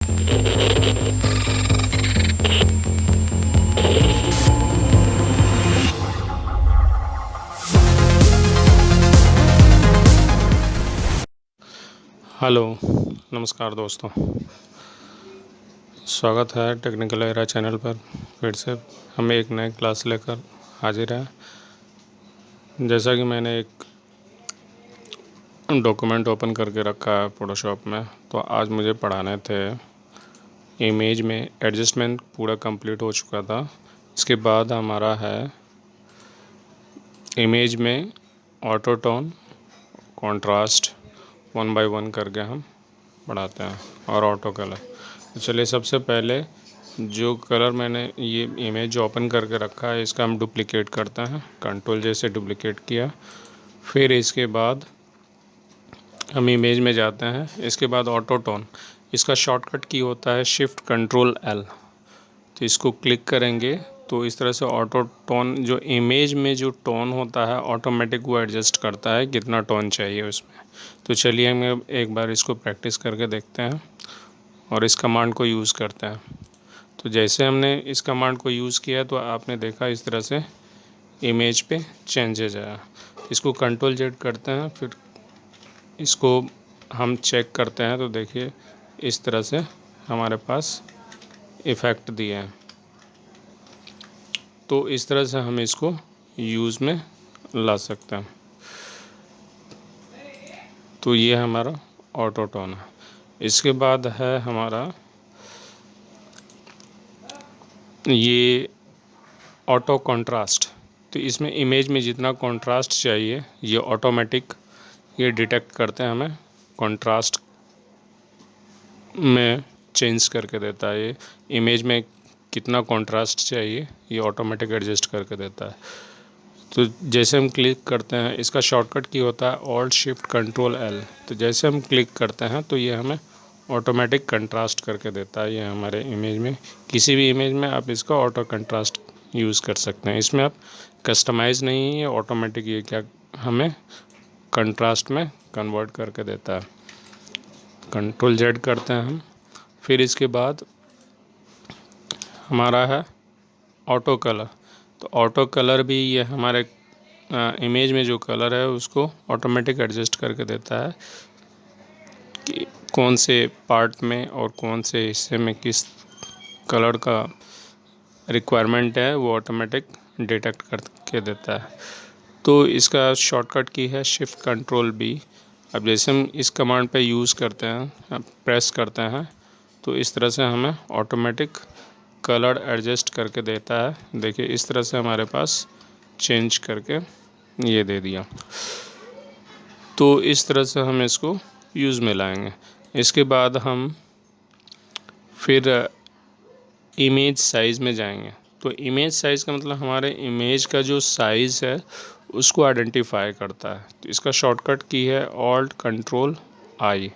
Hello, नमस्कार दोस्तों। स्वागत है टेक्निकल एरा चैनल पर। फिर से हम एक नए क्लास लेकर हाजिर हैं। जैसा कि मैंने एक डॉक्यूमेंट ओपन करके रखा है फोटोशॉप में, तो आज मुझे पढ़ाने थे इमेज में एडजस्टमेंट। पूरा कंप्लीट हो चुका था। इसके बाद हमारा है इमेज में ऑटो टोन, कॉन्ट्रास्ट, 1 बाय 1 करके हम पढ़ाते हैं, और ऑटो कलर। तो चलिए, सबसे पहले जो कलर मैंने ये इमेज ओपन करके रखा है, इसका हम डुप्लिकेट करते हैं। कंट्रोल जैसे डुप्लिकेट किया, फिर इसके बाद हम इमेज में जाते हैं। इसके बाद ऑटो टोन, इसका शॉर्टकट की होता है शिफ्ट कंट्रोल एल। तो इसको क्लिक करेंगे तो इस तरह से ऑटो टोन, जो इमेज में जो टोन होता है ऑटोमेटिक वो एडजस्ट करता है कितना टोन चाहिए उसमें। तो चलिए हम एक बार इसको प्रैक्टिस करके देखते हैं और इस कमांड को यूज़ करते हैं। तो जैसे हमने इस कमांड को यूज़ किया तो आपने देखा इस तरह से इमेज पे चेंजेज आया। इसको कंट्रोल जेड करते हैं, फिर इसको हम चेक करते हैं। तो देखिए इस तरह से हमारे पास इफ़ेक्ट दिए हैं। तो इस तरह से हम इसको यूज़ में ला सकते हैं। तो ये हमारा ऑटो टोन है। इसके बाद है हमारा ये ऑटो कंट्रास्ट। तो इसमें इमेज में जितना कंट्रास्ट चाहिए ये ऑटोमेटिक ये डिटेक्ट करते हैं, हमें कंट्रास्ट में चेंज करके देता है। ये इमेज में कितना कंट्रास्ट चाहिए ये ऑटोमेटिक एडजस्ट करके देता है। तो जैसे हम क्लिक करते हैं, इसका शॉर्टकट की होता है ऑल्ट शिफ्ट कंट्रोल एल। तो जैसे हम क्लिक करते हैं तो ये हमें ऑटोमेटिक कंट्रास्ट करके देता है। ये हमारे इमेज में, किसी भी इमेज में आप इसका ऑटो कंट्रास्ट यूज़ कर सकते हैं। इसमें आप कस्टमाइज़ नहीं है, ऑटोमेटिक ये क्या हमें कंट्रास्ट में कन्वर्ट करके देता है। कंट्रोल जेड करते हैं हम। फिर इसके बाद हमारा है ऑटो कलर। तो ऑटो कलर भी ये हमारे इमेज में जो कलर है उसको ऑटोमेटिक एडजस्ट करके देता है कि कौन से पार्ट में और कौन से हिस्से में किस कलर का रिक्वायरमेंट है, वो ऑटोमेटिक डिटेक्ट करके देता है। तो इसका शॉर्टकट की है शिफ्ट कंट्रोल बी। अब जैसे हम इस कमांड पे यूज़ करते हैं, प्रेस करते हैं, तो इस तरह से हमें ऑटोमेटिक कलर एडजस्ट करके देता है। देखिए इस तरह से हमारे पास चेंज करके ये दे दिया। तो इस तरह से हम इसको यूज़ में लाएंगे। इसके बाद हम फिर इमेज साइज़ में जाएंगे। तो इमेज साइज़ का मतलब हमारे इमेज का जो साइज़ है उसको आइडेंटिफाई करता है। तो इसका शॉर्टकट की है ऑल्ट कंट्रोल आई।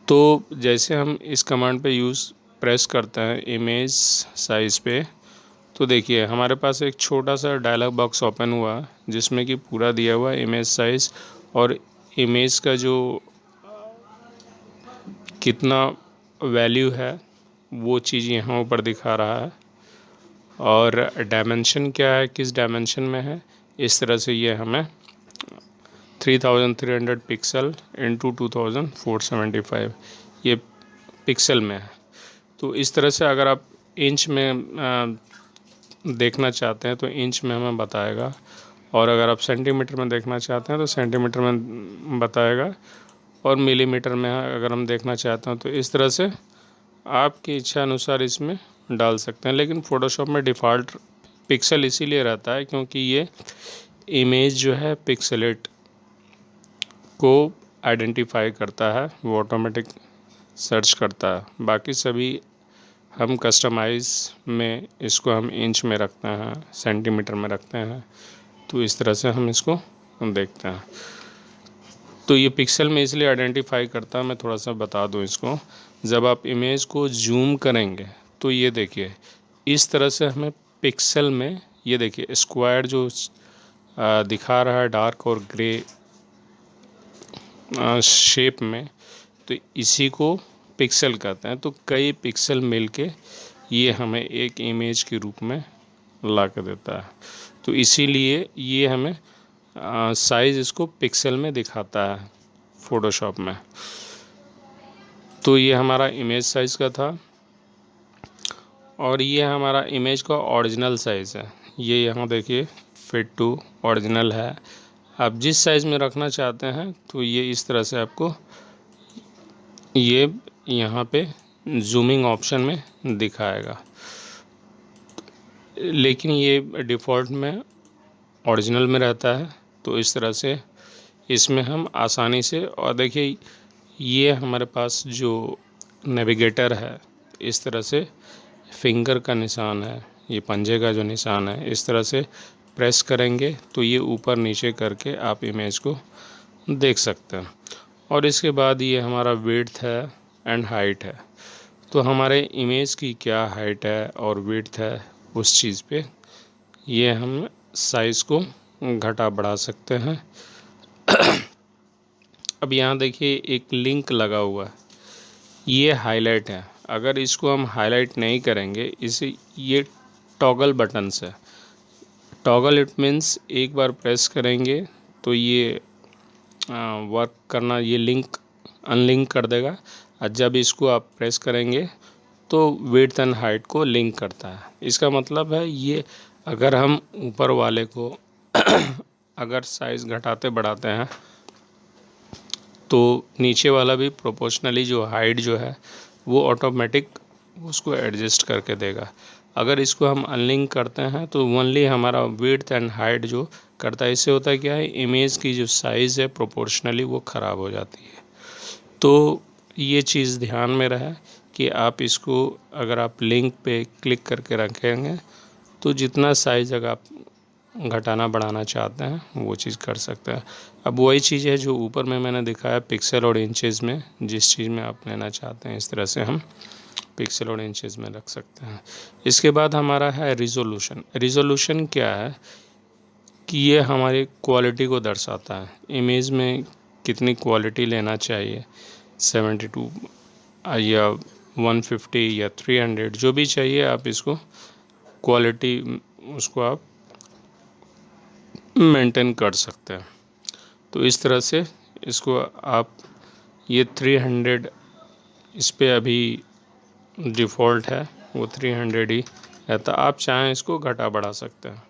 तो जैसे हम इस कमांड पे प्रेस करते हैं इमेज साइज़ पे, तो देखिए हमारे पास एक छोटा सा डायलॉग बॉक्स ओपन हुआ जिसमें कि पूरा दिया हुआ है इमेज साइज़ और इमेज का जो कितना वैल्यू है वो चीज़ यहाँ ऊपर दिखा रहा है, और डायमेंशन क्या है, किस डायमेंशन में है। इस तरह से ये हमें 3300 पिक्सल इंटू 2475 ये पिक्सल में है। तो इस तरह से अगर आप इंच में देखना चाहते हैं तो इंच में हमें बताएगा, और अगर आप सेंटीमीटर में देखना चाहते हैं तो सेंटीमीटर में बताएगा, और मिलीमीटर में अगर हम देखना चाहते हैं तो इस तरह से आपकी इच्छा अनुसार इसमें डाल सकते हैं। लेकिन फ़ोटोशॉप में डिफ़ॉल्ट पिक्सल इसीलिए रहता है क्योंकि ये इमेज जो है पिक्सेलेट को आइडेंटिफाई करता है, वो ऑटोमेटिक सर्च करता है। बाकी सभी हम कस्टमाइज़ में इसको हम इंच में रखते हैं, सेंटीमीटर में रखते हैं। तो इस तरह से हम इसको देखते हैं। तो ये पिक्सल में इसलिए आइडेंटिफाई करता है, मैं थोड़ा सा बता दूं इसको। जब आप इमेज को जूम करेंगे तो ये देखिए इस तरह से हमें पिक्सल में, ये देखिए स्क्वायर जो दिखा रहा है डार्क और ग्रे शेप में, तो इसी को पिक्सल कहते हैं। तो कई पिक्सल मिलके ये हमें एक इमेज के रूप में ला के देता है। तो इसीलिए ये हमें साइज़ इसको पिक्सल में दिखाता है फ़ोटोशॉप में। तो ये हमारा इमेज साइज़ का था, और ये हमारा इमेज का ओरिजिनल साइज़ है। ये यहाँ देखिए फिट टू ओरिजिनल है। आप जिस साइज़ में रखना चाहते हैं तो ये इस तरह से आपको ये यहाँ पे जूमिंग ऑप्शन में दिखाएगा, लेकिन ये डिफ़ॉल्ट में ओरिजिनल में रहता है। तो इस तरह से इसमें हम आसानी से, और देखिए ये हमारे पास जो नेविगेटर है, इस तरह से फिंगर का निशान है, ये पंजे का जो निशान है, इस तरह से प्रेस करेंगे तो ये ऊपर नीचे करके आप इमेज को देख सकते हैं। और इसके बाद ये हमारा विड्थ है एंड हाइट है। तो हमारे इमेज की क्या हाइट है और विड्थ है, उस चीज़ पे ये हम साइज़ को घटा बढ़ा सकते हैं। अब यहाँ देखिए एक लिंक लगा हुआ है, ये हाईलाइट है। अगर इसको हम हाईलाइट नहीं करेंगे, इसे ये टॉगल बटन से, टॉगल इट मीन्स एक बार प्रेस करेंगे तो ये वर्क करना, ये लिंक अनलिंक कर देगा। और जब इसको आप प्रेस करेंगे तो विड्थ एंड हाइट को लिंक करता है। इसका मतलब है ये अगर हम ऊपर वाले को अगर साइज़ घटाते बढ़ाते हैं तो नीचे वाला भी प्रोपोर्शनली जो हाइट जो है वो ऑटोमेटिक उसको एडजस्ट करके देगा। अगर इसको हम अनलिंक करते हैं तो ओनली हमारा विड्थ एंड हाइट जो करता है। इससे होता है क्या है, इमेज की जो साइज़ है प्रोपोर्शनली वो ख़राब हो जाती है। तो ये चीज़ ध्यान में रहे कि आप इसको अगर आप लिंक पे क्लिक करके रखेंगे तो जितना साइज़ अगर आप घटाना बढ़ाना चाहते हैं वो चीज़ कर सकते हैं। अब वही चीज़ है जो ऊपर में मैंने दिखाया पिक्सल और इंचेस में, जिस चीज़ में आप लेना चाहते हैं इस तरह से हम पिक्सल और इंचेस में रख सकते हैं। इसके बाद हमारा है रिज़ोल्यूशन। रिज़ोल्यूशन क्या है कि ये हमारी क्वालिटी को दर्शाता है, इमेज में कितनी क्वालिटी लेना चाहिए, 72 या 150 या 300 जो भी चाहिए आप इसको क्वालिटी उसको आप मेंटेन कर सकते हैं। तो इस तरह से इसको आप ये 300 इस पे अभी डिफ़ॉल्ट है, वो 300 ही रहता। आप चाहें इसको घटा बढ़ा सकते हैं।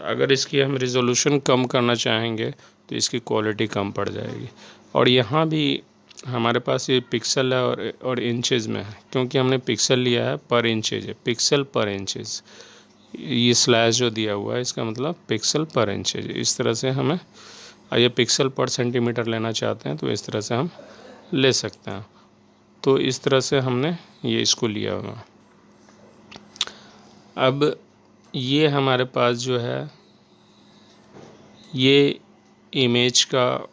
अगर इसकी हम रिज़ोल्यूशन कम करना चाहेंगे तो इसकी क्वालिटी कम पड़ जाएगी। और यहाँ भी हमारे पास ये पिक्सल है और इंचेस में है, क्योंकि हमने पिक्सल लिया है पर इंचेज है, पिक्सल पर इंचेस। ये स्लैश जो दिया हुआ है इसका मतलब पिक्सल पर इंचेज। इस तरह से हमें, ये पिक्सल पर सेंटीमीटर लेना चाहते हैं तो इस तरह से हम ले सकते हैं। तो इस तरह से हमने ये इसको लिया हुआ। अब ये हमारे पास जो है ये इमेज का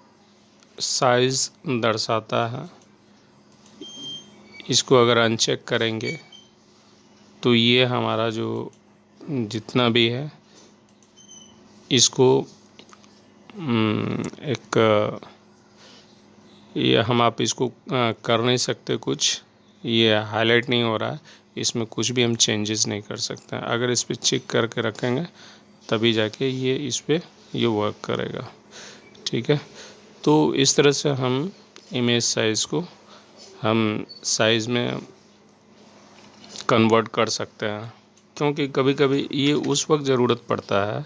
साइज़ दर्शाता है। इसको अगर अनचेक करेंगे तो ये हमारा जो जितना भी है इसको एक ये हम आप इसको कर नहीं सकते कुछ, ये हाईलाइट नहीं हो रहा है, इसमें कुछ भी हम चेंजेस नहीं कर सकते हैं। अगर इस पर चेक करके रखेंगे तभी जाके ये इस पर ये वर्क करेगा। ठीक है, तो इस तरह से हम इमेज साइज़ को हम साइज़ में कन्वर्ट कर सकते हैं, क्योंकि कभी कभी ये उस वक्त ज़रूरत पड़ता है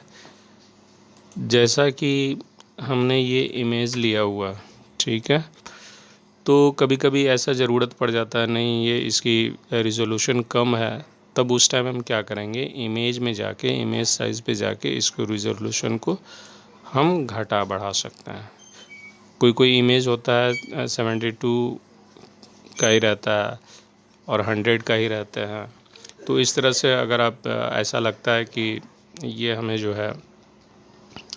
जैसा कि हमने ये इमेज लिया हुआ, ठीक है, तो कभी कभी ऐसा ज़रूरत पड़ जाता है, नहीं ये इसकी रिज़ोल्यूशन कम है, तब उस टाइम हम क्या करेंगे, इमेज में जाके इमेज साइज़ पे जाके इसको रिज़ोल्यूशन को हम घटा बढ़ा सकते हैं। कोई कोई इमेज होता है 72 का ही रहता है और 100 का ही रहते हैं। तो इस तरह से अगर आप ऐसा लगता है कि ये हमें जो है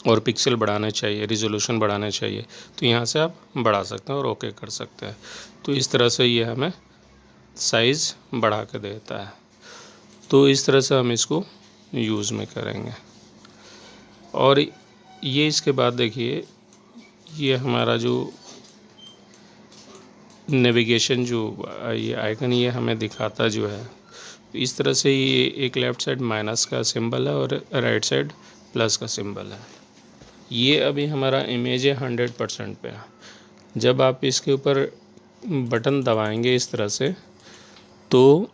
और पिक्सल बढ़ाने चाहिए, रिज़ोल्यूशन बढ़ाना चाहिए, तो यहाँ से आप बढ़ा सकते हैं और ओके कर सकते हैं। तो इस तरह से ये हमें साइज़ बढ़ा के देता है। तो इस तरह से हम इसको यूज़ में करेंगे। और ये इसके बाद देखिए ये हमारा जो नेविगेशन जो ये आइकन ये हमें दिखाता जो है, इस तरह से ये एक लेफ़्ट साइड माइनस का सिंबल है और राइट साइड प्लस का सिंबल है। ये अभी हमारा इमेज है 100% पे। जब आप इसके ऊपर बटन दबाएंगे इस तरह से तो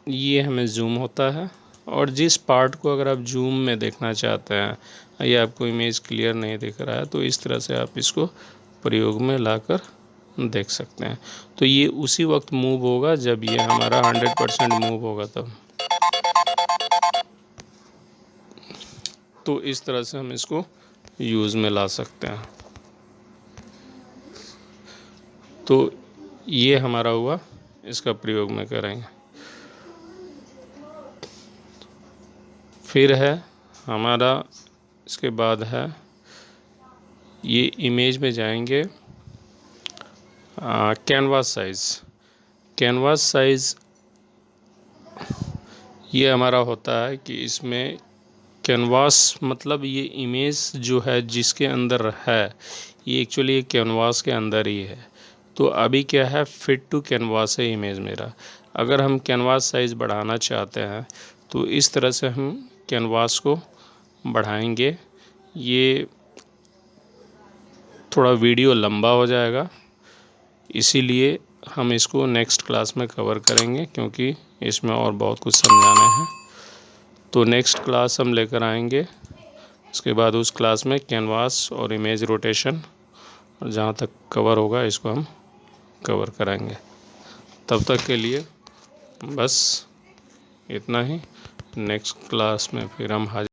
ये हमें जूम होता है, और जिस पार्ट को अगर आप जूम में देखना चाहते हैं या आपको इमेज क्लियर नहीं दिख रहा है तो इस तरह से आप इसको प्रयोग में लाकर देख सकते हैं। तो ये उसी वक्त मूव होगा जब ये हमारा 100% मूव होगा तब। तो इस तरह से हम इसको यूज़ में ला सकते हैं। तो ये हमारा हुआ, इसका प्रयोग में करेंगे। फिर है हमारा, इसके बाद है ये इमेज में जाएंगे कैनवास साइज़। कैनवास साइज़ ये हमारा होता है कि इसमें कैनवास मतलब ये इमेज जो है जिसके अंदर है ये एक्चुअली कैनवास के अंदर ही है। तो अभी क्या है, फिट टू कैनवास है इमेज मेरा। अगर हम कैनवास साइज़ बढ़ाना चाहते हैं तो इस तरह से हम कैनवास को बढ़ाएंगे। ये थोड़ा वीडियो लंबा हो जाएगा, इसीलिए हम इसको नेक्स्ट क्लास में कवर करेंगे क्योंकि इसमें और बहुत कुछ समझाना है। तो नेक्स्ट क्लास हम लेकर आएंगे, उसके बाद उस क्लास में कैनवास और इमेज रोटेशन और जहाँ तक कवर होगा इसको हम कवर कराएंगे। तब तक के लिए बस इतना ही। नेक्स्ट क्लास में फिर हम हाजिर